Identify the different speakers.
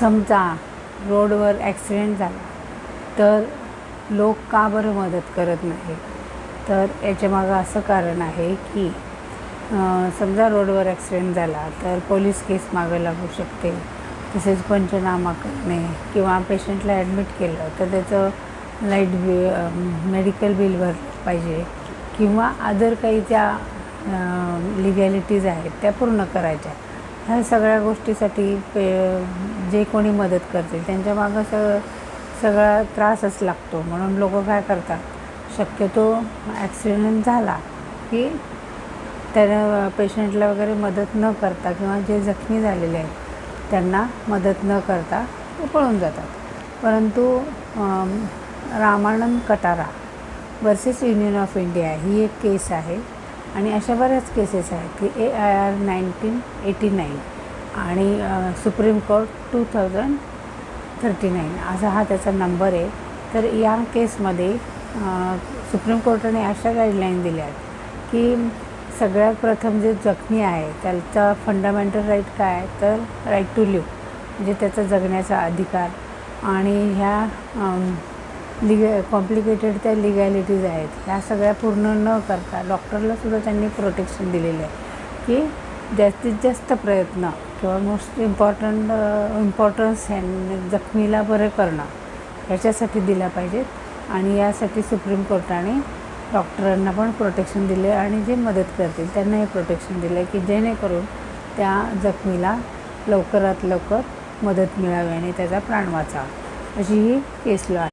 Speaker 1: समजा रोडवर ॲक्सिडेंट झाला तर लोक का बरं मदत करत नाही? तर याच्यामागं असं कारण आहे की समजा रोडवर ॲक्सिडेंट झाला तर पोलीस केस मागं लागू शकते, तसेच पंचनामा करणे किंवा पेशंटला ॲडमिट केलं तर त्याचं मेडिकल बिल भरलं पाहिजे किंवा अदर काही त्या लिगॅलिटीज आहेत त्या पूर्ण करायच्या. ह्या सगळ्या गोष्टीसाठी जे कोणी मदत करतील त्यांच्या मागं सगळा त्रासच लागतो. म्हणून लोक काय करतात, शक्यतो ॲक्सिडेंट झाला की त्या पेशंटला वगैरे मदत न करता किंवा जे जखमी झालेले आहेत त्यांना मदत न करता ते पळून जातात. परंतु Ramanand Katara versus union of India ही एक केस आहे आणि अशा बऱ्याच केसेस आहेत की AIR 1989 आणि सुप्रीम कोर्ट 2039 असा हा त्याचा नंबर आहे. तर या केसमध्ये सुप्रीम कोर्टाने अशा गाईडलाईन दिल्या आहेत की सगळ्यात प्रथम जे जखमी आहे त्याचा फंडामेंटल राईट काय आहे, तर राईट टू लिव्ह म्हणजे त्याचा जगण्याचा अधिकार. आणि ह्या कॉम्प्लिकेटेड त्या लिगॅलिटीज आहेत ह्या सगळ्या पूर्ण न करता डॉक्टरलासुद्धा त्यांनी प्रोटेक्शन दिलेलं आहे की जास्तीत जास्त प्रयत्न किंवा मोस्ट इम्पॉर्टन्स जखमीला बरं करणं ह्याच्यासाठी दिल्या पाहिजेत. आणि यासाठी सुप्रीम कोर्टाने डॉक्टरांना पण प्रोटेक्शन दिले आणि जे मदत करतील त्यांनाही प्रोटेक्शन दिलं आहे की जेणेकरून त्या जखमीला लवकरात लवकर मदत मिळावी आणि त्याचा प्राण वाचावा, अशी ही केस लॉ आहे.